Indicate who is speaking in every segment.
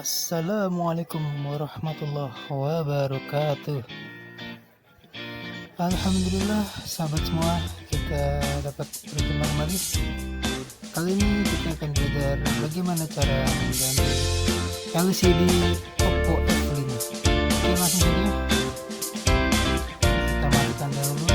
Speaker 1: Assalamualaikum warahmatullahi wabarakatuh. Alhamdulillah sahabat semua, kita dapat berjumpa kembali. Kali ini kita akan belajar bagaimana cara mengganti LCD Oppo F5. Oke, langsung saja kita matikan dahulu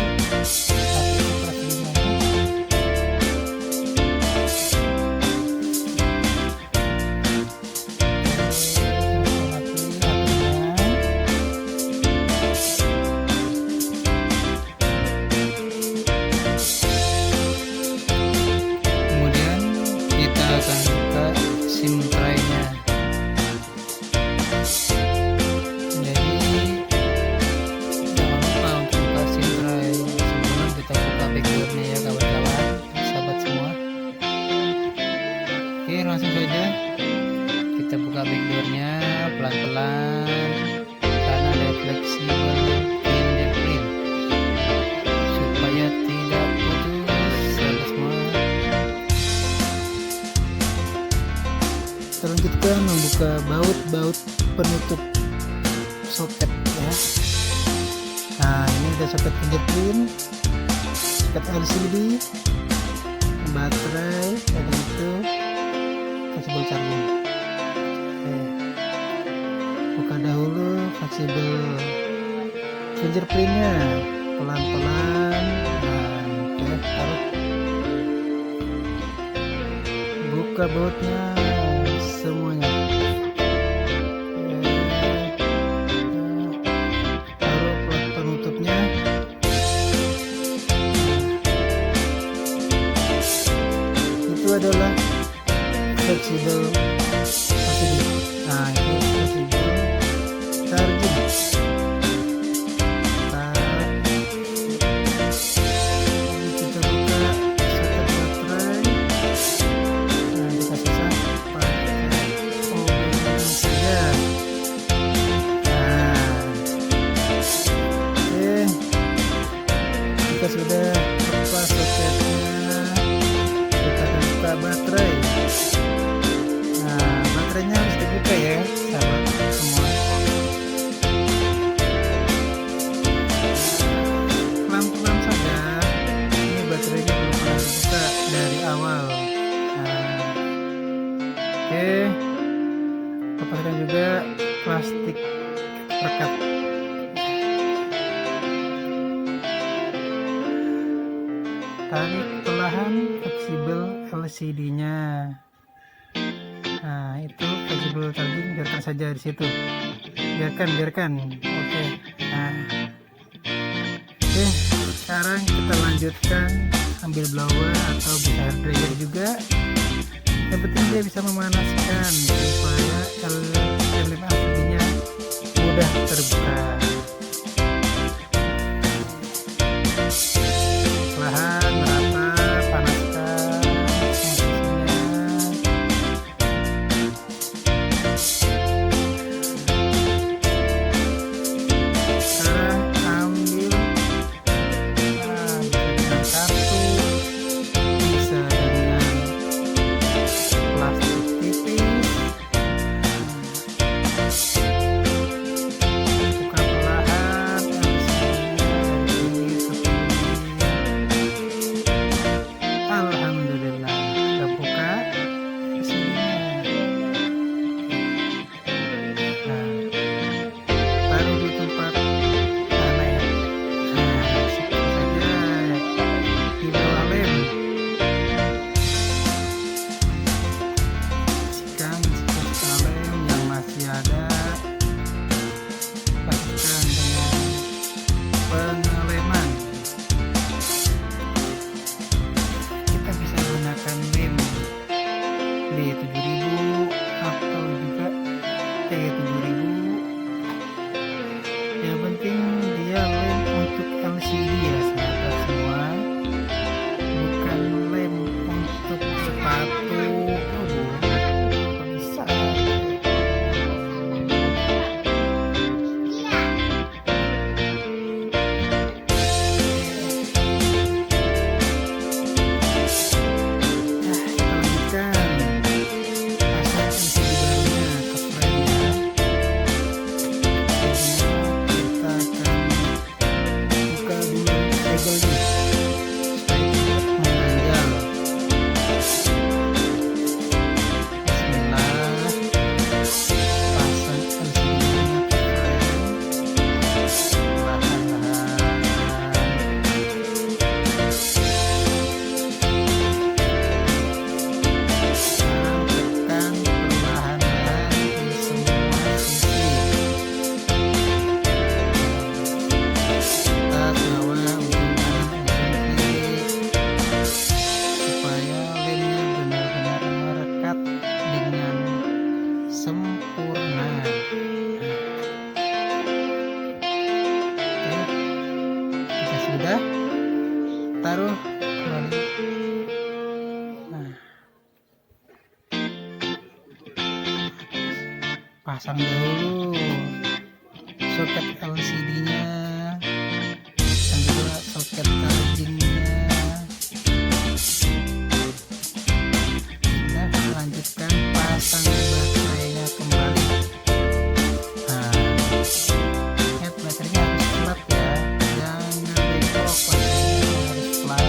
Speaker 1: SIM tray-nya. Jadi jangan lupa untuk buka SIM tray sebelum kita buka background-nya ya kawan-kawan, sahabat semua. Oke, langsung saja kita buka background-nya pelan-pelan karena ada fleksibel fingerprint supaya tidak putus, sahabat semua. Selanjutnya membuka baut penutup soket ya. Nah, ini ada soket fingerprint, soket LCD, baterai, ada itu fleksibel charging. Oke. Buka dahulu fleksibel fingerprintnya pelan-pelan. Nah, oke, taruh. Buka bautnya semuanya. Taruh plat penutupnya. Itu adalah fleksibel LCD. Nah, itu fleksibel charging. Jika sudah lepas soketnya, kita akan buka baterai. Nah, baterainya harus dibuka ya, sahabat semua. Pelan-pelan saja, ini baterainya belum pernah dibuka dari awal. Nah, oke, lepaskan juga plastik perekat. Tarik perlahan fleksibel LCD-nya. Nah, itu fleksibel charging, biarkan saja di situ. Biarkan. Oke. Nah, oke. Sekarang kita lanjutkan ambil blower atau bisa hair dryer juga. Yang penting dia bisa memanaskan supaya LCD-nya mudah terbuka. Perlahan merata, panaskan sekarang ambil dengan kartu, bisa dengan plastik tipis. Buka pelan. sudah, taruh kembali. Nah, pasang dulu soket LCD-nya dan juga soket charging-nya. Sudah, lanjutkan pasang baterainya kembali. Nah, ingat baterainya harus flat ya, jangan bengkok, baterainya harus flat.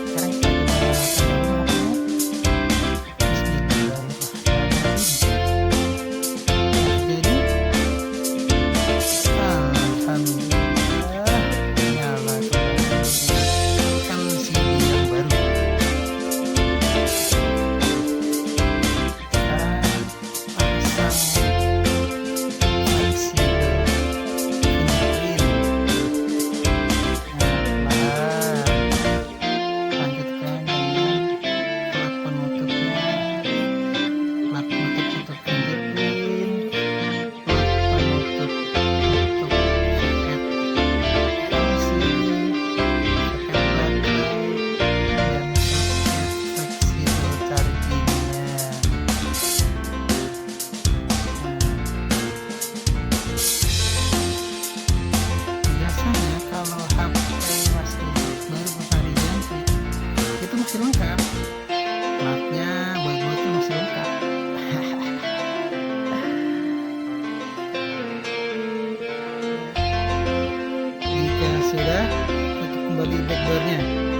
Speaker 1: Sekarang kita gunakan jadi alhamdulillah nyala LCD yang baru. Masih lengkap, platnya, baut-bautnya masih lengkap. Jika sudah, tutup kembali backdoornya.